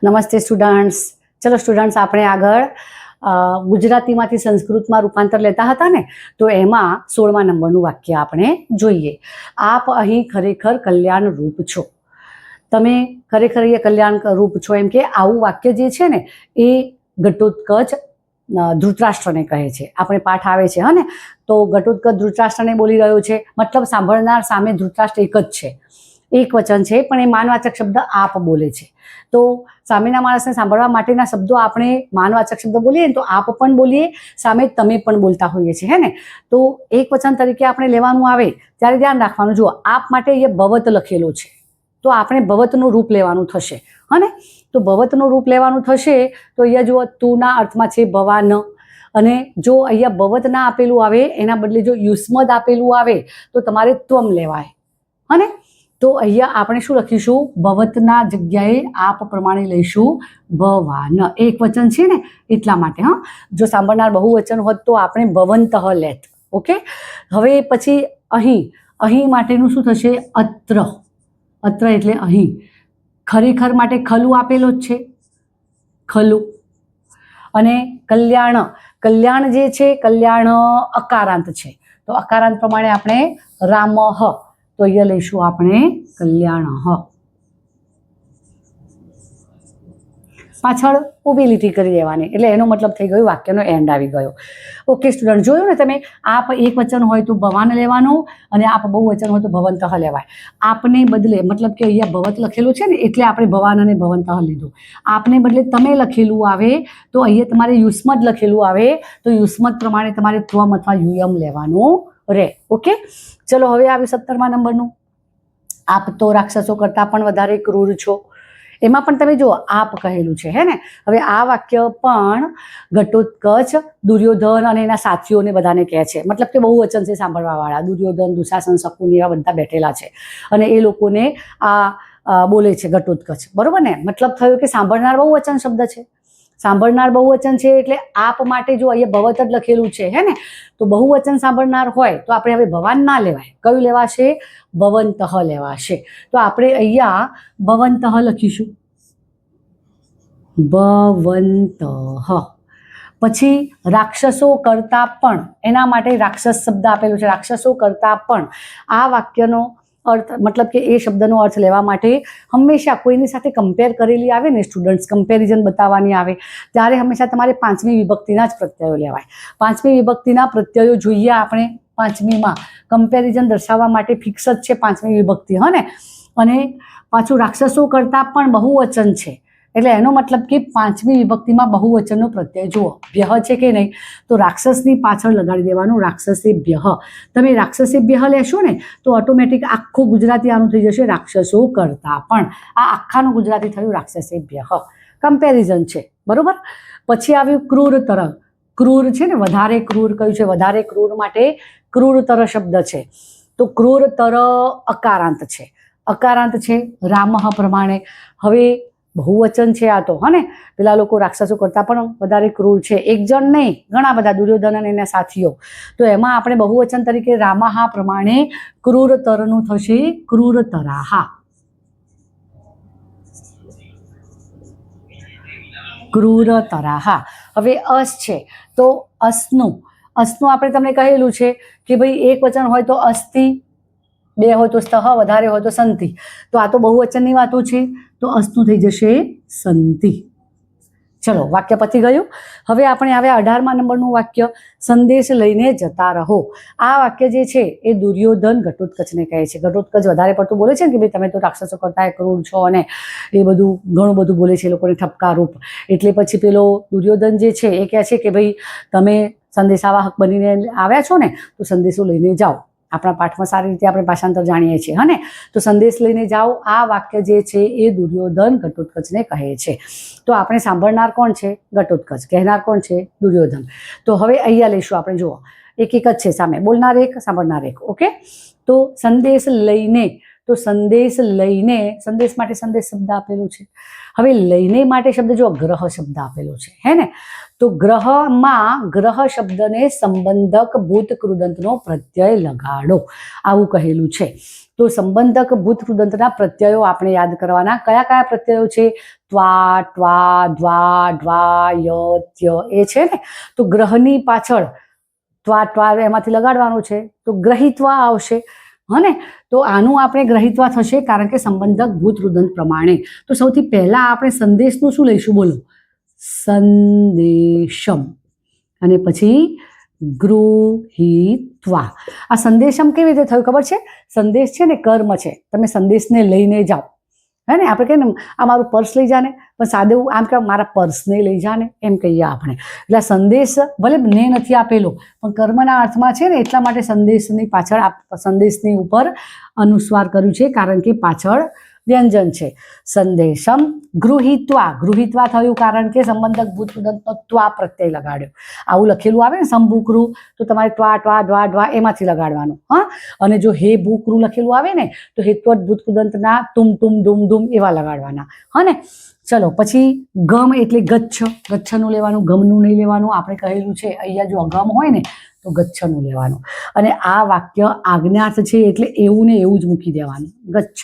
નમસ્તે સ્ટુડન્ટ્સ. ચલો સ્ટુડન્ટ્સ, આપણે આગળ ગુજરાતીમાંથી સંસ્કૃતમાં રૂપાંતર લેતા હતા ને, તો એમાં 16મા નંબરનું વાક્ય આપણે જોઈએ. આપ અહીં ખરેખર કલ્યાણ રૂપ છો. તમે ખરેખર એ કલ્યાણ રૂપ છો, એમ કે આવું વાક્ય જે છે ને એ ઘટોત્કચ ધૃતરાષ્ટ્રને કહે છે. આપણે પાઠ આવે છે હા ને, તો ઘટોત્કચ ધૃતરાષ્ટ્રને બોલી રહ્યો છે, મતલબ સાંભળનાર સામે ધૃતરાષ્ટ્ર એક જ છે, એક વચન છે, પણ એ માનવાચક શબ્દ આપ બોલે છે. તો સામેના માણસને સાંભળવા માટેના શબ્દો આપણે માનવાચક શબ્દ બોલીએ ને તો આપ પણ બોલીએ, સામે તમે પણ બોલતા હોઈએ છીએ હે ને. તો એક વચન તરીકે આપણે લેવાનું આવે ત્યારે ધ્યાન રાખવાનું. જુઓ, આપ માટે એ ભવત લખેલો છે, તો આપણે ભવતનું રૂપ લેવાનું થશે હા ને. તો ભવતનું રૂપ લેવાનું થશે તો અહીંયા જુઓ, તુના અર્થમાં છે ભવાન, અને જો અહીંયા ભવત ના આપેલું આવે એના બદલે જો યુષ્મદ આપેલું આવે તો તમારે ત્વમ લેવાય હા ને. તો અહીંયા આપણે શું લખીશું? ભવતના જગ્યાએ આપ પ્રમાણે લઈશું ભવાન. એક વચન છે ને એટલા માટે હા. જો સાંભળનાર બહુવચન હોત તો આપણે ભવંતઃ લેત. ઓકે. હવે પછી અહીં માટેનું શું થશે? અત્ર. અત્ર એટલે અહીં. ખરેખર માટે ખલું આપેલો જ છે, ખલું. અને કલ્યાણ જે છે, કલ્યાણ અકારાંત છે, તો અકારાંત પ્રમાણે આપણે રામઃ, તો અહીંયા લઈશું આપણે કલ્યાણ. પાછળ ઊભી લીટી કરી દેવાની, એટલે એનો મતલબ થઈ ગયો વાક્યનો એન્ડ આવી ગયો. ઓકે સ્ટુડન્ટ, જોયું ને તમે? આપ એક વચન હોય તો ભવાન લેવાનું, અને આપ બહુવચન હોય તો ભવંતઃ લેવાય. આપને બદલે, મતલબ કે અહીંયા ભવત લખેલું છે ને એટલે આપણે ભવાન અને ભવંતઃ લીધું. આપને બદલે તમે લખેલું આવે તો અહીંયા તમારે યુષ્મદ લખેલું આવે તો યુષ્મદ પ્રમાણે તમારે ત્વમ અથવા યુયમ લેવાનું રહે. ઓકે, ચલો હવે આવ્યું 17મા નંબરનું. આપ તો રાક્ષસો કરતાં પણ વધારે ક્રૂર છો. એમાં પણ તમે જુઓ, આપ કહેલું છે હે ને. હવે આ વાક્ય પણ ઘટોત્કચ દુર્યોધન અને એના સાથીઓને બધાને કહે છે, મતલબ કે બહુવચન છે સાંભળવાવાળા. દુર્યોધન, દુશાસન, શકુનિ એવા બધા બેઠેલા છે અને એ લોકોને આ બોલે છે ઘટોત્કચ, બરોબર ને. મતલબ થયો કે સાંભળનાર બહુવચન શબ્દ છે, સાંભળનાર બહુવચન છે એટલે આપ માટે જો અહીંયા ભવત જ લખેલું છે હે ને, તો બહુવચન સાંભળનાર હોય તો આપણે હવે ભવાન ના લેવાય. કયું લેવાશે? ભવંતઃ લેવાશે. તો આપણે અહીંયા ભવંતઃ લખીશું, ભવંતઃ. પછી રાક્ષસો કરતા પણ, એના માટે રાક્ષસ શબ્દ આપેલો છે, રાક્ષસો કરતા પણ. આ વાક્યનો અર્થ, મતલબ કે એ શબ્દનો અર્થ લેવા માટે હંમેશા કોઈની સાથે કમ્પેર કરેલી આવે ને સ્ટુડન્ટ્સ, કમ્પેરિઝન બતાવવાની આવે ત્યારે હંમેશા તમારે 5મી વિભક્તિના જ પ્રત્યયો લેવાય. 5મી વિભક્તિના પ્રત્યયો જોઈએ આપણે. 5મીમાં કમ્પેરિઝન દર્શાવવા માટે ફિક્સ જ છે 5મી વિભક્તિ હા ને. અને પાછું રાક્ષસો કરતાં પણ બહુવચન છે, એટલે એનો મતલબ કે 5મી વિભક્તિમાં બહુવચનનો પ્રત્યય જુઓ, ભ્યઃ છે કે નહીં, તો રાક્ષસની પાછળ લગાડી દેવાનું રાક્ષસેભ્યઃ. તમે રાક્ષસેભ્યઃ લેશો ને તો ઓટોમેટિક આખું ગુજરાતી આનું થઈ જશે રાક્ષસો કરતાં પણ. આ આખાનું ગુજરાતી થયું રાક્ષસેભ્યઃ. કમ્પેરિઝન છે, બરોબર. પછી આવ્યું ક્રૂરતર. ક્રૂર છે ને, વધારે ક્રૂર કયું છે? વધારે ક્રૂર માટે ક્રૂરતર શબ્દ છે, તો ક્રૂરતર અકારાંત છે, અકારાંત છે રામઃ પ્રમાણે. હવે બહુવચન છે આ તો હા ને. પેલા લોકો રાક્ષસો કરતાં પણ વધારે ક્રૂર છે, એક જણ નહીં, ઘણા બધા, દુર્યોધન અને એના સાથીઓ. તો એમાં આપણે બહુવચન તરીકે રામઃ પ્રમાણે ક્રૂરતરનું થશે ક્રૂરતરાહ. ક્રૂરતરાહ. હવે અસ છે, તો અસનું આપણે તમને કહેલું છે કે ભાઈ એક વચન હોય તો અસ્તિ, બે હોય તો સ્તઃ, વધારે હોય તો સંતિ. તો આ તો બહુવચનની વાતો છે, તો અસ્તુ થઈ જશે સંતિ. ચલો, વાક્ય પતી ગયું. હવે આપણે આવ્યા 18મા નંબરનું વાક્ય, સંદેશ લઈને જતા રહો. આ વાક્ય જે છે એ દુર્યોધન ઘટોત્કચને કહે છે. ઘટોત્કચ વધારે પડતું બોલે છે ને કે ભાઈ તમે તો રાક્ષસો કરતા ક્રૂર છો, અને એ બધું ઘણું બધું બોલે છે, એ લોકોને ઠપકારૂપ. એટલે પછી પેલો દુર્યોધન જે છે એ કહે છે કે ભાઈ તમે સંદેશાવાહક બનીને આવ્યા છો ને, તો સંદેશો લઈને જાઓ. આપણા પાઠમાં સારી રીતે આપણે ભાષાંતર જાણીએ છીએ હા ને. તો સંદેશ લઈને જાઓ, આ વાક્ય જે છે એ દુર્યોધન ઘટોત્કચને કહે છે. તો આપણે સાંભળનાર કોણ છે? ઘટોત્કચ. કહેનાર કોણ છે? દુર્યોધન. તો હવે અહીંયા લઈશું આપણે, જુઓ એક જ છે સામે, બોલનાર એક, સાંભળનાર એક. ઓકે, તો સંદેશ લઈને, તો સંદેશ લઈને, સંદેશ માટે સંદેશ શબ્દ આપેલું છે. હવે લઈને માટે શબ્દ જો ગ્રહ શબ્દ આપેલો છે હે ને, તો ગ્રહમાં ગ્રહ શબ્દને સંબંધક ભૂત કૃદંતનો પ્રત્યય લગાડો, આવું કહેલું છે. તો સંબંધક ભૂત કૃદંતના પ્રત્યયો આપણે યાદ કરવાના. કયા કયા પ્રત્યયો છે? ત્વા, ટ્વા, દ્વા, ડ્વા, ય, ત્ય, એ છે ને. તો ગ્રહની પાછળ ત્વા ટ્વા એમાંથી લગાડવાનું છે, તો ગ્રહિત્વા આવશે. હને, તો આનું આપણે ગ્રહિત્વા થશે કારણ કે સંબંધક ભૂત કૃદંત પ્રમાણે. તો સૌથી પહેલા આપણે સંદેશનું શું લઈશું? બોલો. સંદેશમ, અને પછી ગૃહીત્વા. આ સંદેશમ કેવી રીતે થયું ખબર છે? સંદેશ છે ને કર્મ છે. તમે સંદેશને લઈને જાઓ, હે ને. આપણે કહીએ ને આ મારું પર્સ લઈ જાને, પણ સાદે આમ કે મારા પર્સને લઈ જાને એમ કહીએ આપણે. એટલે સંદેશ ભલે ને નથી આપેલો, પણ કર્મના અર્થમાં છે ને, એટલા માટે સંદેશની પાછળ સંદેશની ઉપર અનુસ્વાર કર્યું છે કારણ કે પાછળ વ્યંજન છે. સંદેશમ ગૃહીત્વા. ગૃહીત્વા થયું કારણ કે સંબંધક ભૂત કૃદંતનો ત્વા પ્રત્યય લગાડ્યો. આવું લખેલું આવે ને સંભૂકૃ, તો તમારે ત્વા, ટ્વા, દ્વા, ડ્વા એમાંથી લગાડવાનું. હા, અને જો હે ભૂકૃ લખેલું આવે ને, તો હેત્વત ભૂત કૃદંતના તુમ, તુમ, ડુમ, ડુમ એવા લગાડવાના. હા ને. ચલો પછી ગમ એટલે ગચ્છ. ગચ્છનું લેવાનું, ગમનું નહીં લેવાનું. આપણે કહેલું છે અહીંયા જો અગમ હોય ને તો ગચ્છનું લેવાનું. અને આ વાક્ય આજ્ઞાર્થ છે એટલે એવું ને એવું જ મૂકી દેવાનું, ગચ્છ.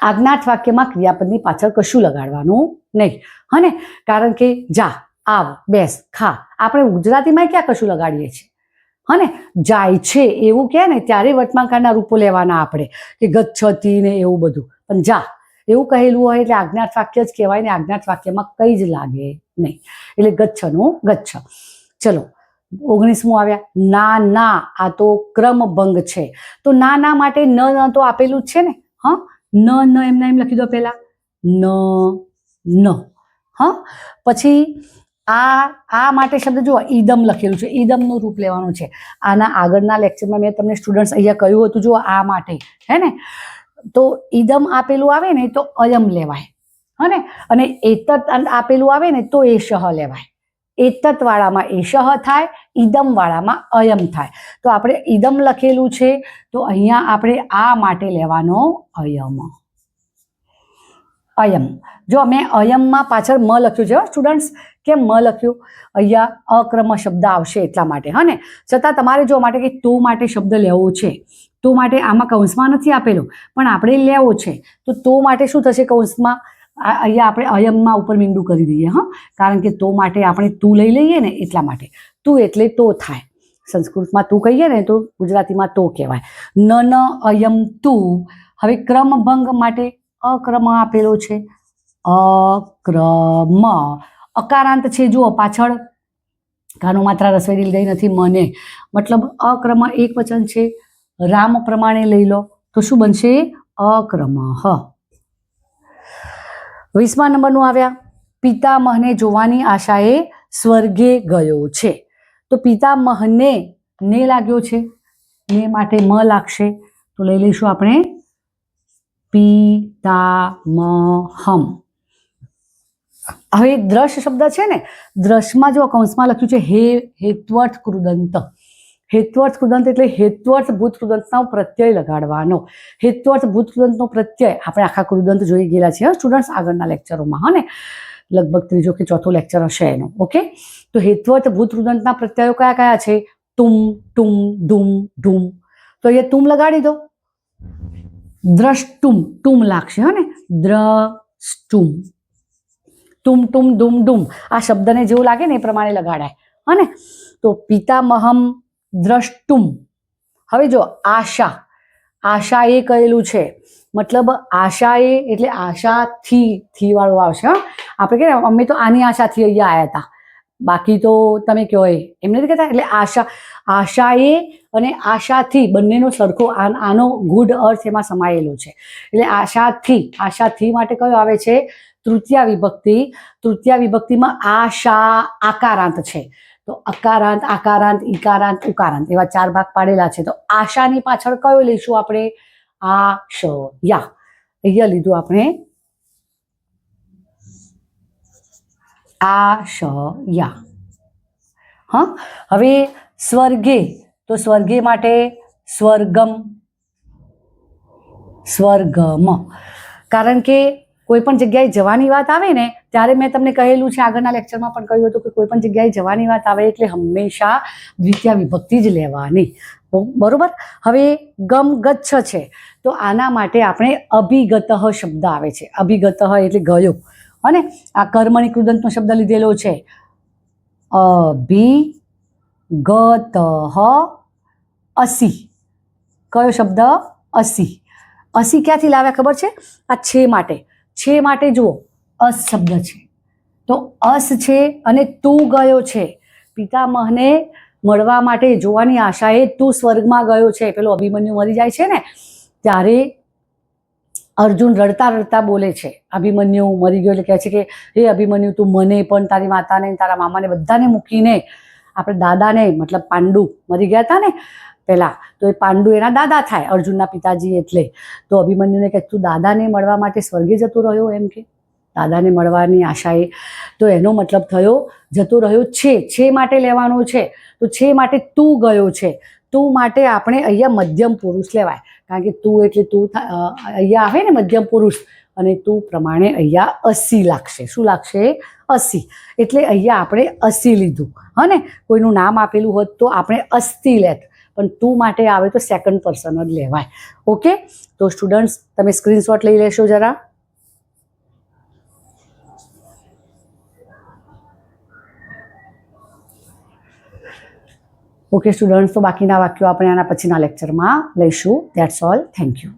આજ્ઞાર્થ વાક્યમાં ક્રિયાપદની પાછળ કશું લગાડવાનું નહીં. હને, કારણ કે જા, આવ, બેસ, ખા, આપણે ગુજરાતીમાં ક્યાં કશું લગાડીએ છીએ? હને, જાય છે એવું કહે ને ત્યારે વર્તમાનકાળના રૂપો લેવાના આપણે, કે ગચ્છતી ને એવું બધું. પણ જા એવું કહેલું હોય એટલે આજ્ઞાર્થ વાક્ય જ કહેવાય ને. આજ્ઞાર્થ વાક્યમાં કંઈ જ લાગે નહીં. એટલે ગચ્છનું ગચ્છ. ચલો 19મું આવ્યા. ના ના, આ તો ક્રમભંગ છે. તો ના ના માટે ન તો આપેલું જ છે ને. હા, ન એમના એમ લખી દો પહેલા. ન. હા, પછી આ માટે શબ્દ જુઓ, ઈદમ લખેલું છે. ઈદમનું રૂપ લેવાનું છે. આના આગળના લેક્ચરમાં મેં તમને સ્ટુડન્ટ્સ અહીંયા કહ્યું હતું, જુઓ આ માટે, હે ને. તો ઈદમ આપેલું આવે ને તો અયમ લેવાય. હને, અને એતત આપેલું આવે ને તો એશહ લેવાય. એતત વાળામાં એશહ થાય, ઈદમ વાળામાં અયમ થાય. તો આપણે ઈદમ લખેલું છે તો અહીંયા આપણે આ માટે લેવાનો અયમ. અયમ. જો મેં અયમમાં પાછળ મ લખ્યું છે સ્ટુડન્ટ્સ. કેમ મ લખ્યું? અહીંયા અક્રમ શબ્દ આવશે એટલા માટે. હા ને, છતાં તમારે જો માટે કે તો માટે શબ્દ લેવો છે, તો માટે આમાં કૌંસમાં નથી આપેલો પણ આપણે લેવો છે, તો માટે શું થશે? કૌંસમાં અહીંયા આપણે અયમમાં ઉપર મીંડું કરી દઈએ. હા, કારણ કે તો માટે આપણે તું લઈ લઈએ ને એટલા માટે. તું એટલે તો થાય. સંસ્કૃતમાં તું કહીએ ને તો ગુજરાતીમાં તો કહેવાય. ન અયમ તું. હવે ક્રમભંગ માટે અક્રમ આપેલો છે. અક્રમ, અકારાંત છે જુઓ પાછળ. કાનો માત્રા રસવેરી ગઈ નથી મને, મતલબ અક્રમ એક વચન છે. રામ પ્રમાણે લઈ લો તો શું બનશે? અક્રમઃ. 20મા નંબરનું આવ્યા. પિતામહને જોવાની આશાએ સ્વર્ગે ગયો છે. તો પિતામહને ને લાગ્યો છે, ને માટે મ લાગશે. તો લઈ લઈશું આપણે પિતામહમ. હવે દ્રશ શબ્દ છે ને, દ્રશમાં જો કૌંસમાં લખ્યું છે હેત્વર્થ કૃદંત. હેત્વર્થ કૃદંત એટલે હેત્વર્થ ભૂત કૃદંતનો પ્રત્યય લગાડવાનો. હેત્વર્થ ભૂત કૃદંતનો પ્રત્યય આપણે આખા કૃદંત જોઈ ગયેલા છે સ્ટુડન્ટ્સ આગળના લેક્ચરોમાં. હા ને, લગભગ ત્રીજો કે ચોથો લેક્ચર હશે એનો. ઓકે, તો હેત્વર્થ ભૂત કૃદંતના પ્રત્યયો કયા કયા છે? તુમ, ટુમ, ધૂમ, ઢૂમ. તો અહીંયા તુમ લગાડી દો. દ્રષ્ટુમ, ટુમ લાગશે. હા ને, દ્રષ્ટુમ. તુમ, ટુમ, ધૂમ, ઢૂમ આ શબ્દને જેવું લાગે ને એ પ્રમાણે લગાડાય. હા ને, તો પિતામહમ દ્રષ્ટુમ. હવે જો આશા, આશા એ કહેલું છે, મતલબ આશા એ એટલે આશાથી વાળું આવશે. હા, આપણે કે અમે તો આની આશાથી અહીંયા આવ્યા હતા, બાકી તો તમે કહો એમ નથી કહેતા. એટલે આશા એ અને આશાથી બંનેનો સરખો આનો ગુડ અર્થ એમાં સમાયેલો છે. એટલે આશાથી માટે કયો આવે છે? તૃતીયા વિભક્તિ. તૃતીયા વિભક્તિમાં આશા આકારાંત છે. તો અકારાંત, આકારાંત, ઈકારાંત, ઉકારાંત એવા 4 ભાગ પાડેલા છે. તો આશાની પાછળ કયો લઈશું આપણે? આશયા. અહીંયા લીધું આપણે આશયા. હા, હવે સ્વર્ગે. તો સ્વર્ગે માટે સ્વર્ગમ, સ્વર્ગમ. કારણ કે કોઈ પણ જગ્યાએ જવાની વાત આવે ને ત્યારે મેં તમને કહેલું છે, આગળના લેક્ચરમાં પણ કહ્યું હતું કે કોઈ પણ જગ્યાએ જવાની વાત આવે એટલે હંમેશા દ્વિતીય વિભક્તિ જ લેવાની, બરોબર. હવે ગમ ગચ્છ છે તો આના માટે આપણે અભિગત શબ્દ આવે છે. અભિગત એટલે ગયો, અને આ કર્મણી કૃદંતનો શબ્દ લીધેલો છે, અભિગત અસી. કયો શબ્દ? અસી. અસી ક્યાંથી લાવ્યા ખબર છે? આ છે માટે જુઓ અસ શબ્દ છે તો અસ છે અને તું ગયો છે. પિતામહને મળવા માટે જોવાની આશાએ તું સ્વર્ગમાં ગયો છે. પેલો અભિમન્યુ મરી જાય છે ને ત્યારે અર્જુન રડતા રડતા બોલે છે, અભિમન્યુ મરી ગયો એટલે કહે છે કે હે અભિમન્યુ, તું મને પણ તારી માતાને તારા મામાને બધાને મૂકીને, આપણે દાદાને મતલબ પાંડુ મરી ગયા હતા ને પહેલાં, તો એ પાંડુ એના દાદા થાય, અર્જુનના પિતાજી. એટલે તો અભિમન્યુને કહે તું દાદાને મળવા માટે સ્વર્ગે જતો રહ્યો, એમ કે દાદાને મળવાની આશાએ. તો એનો મતલબ થયો જતો રહ્યો છે માટે લેવાનો છે. તો છે માટે તું ગયો છે. તું માટે આપણે અહીંયા મધ્યમ પુરુષ લેવાય, કારણ કે તું એટલે તું અહીંયા આવે ને મધ્યમ પુરુષ, અને તું પ્રમાણે અહીંયા અસી લાગશે. શું લાગશે? અસી. એટલે અહીંયા આપણે અસી લીધું. હા ને, કોઈનું નામ આપેલું હોત તો આપણે અસ્તિ લેત, પણ તું માટે આવે તો સેકન્ડ પર્સન જ લેવાય. ઓકે, તો સ્ટુડન્ટ્સ તમે સ્ક્રીનશોટ લઈ લેશો જરા. ઓકે સ્ટુડન્ટ્સ, તો બાકીના વાક્યો આપણે આના પછીના લેક્ચરમાં લઈશું. That's all. Thank you.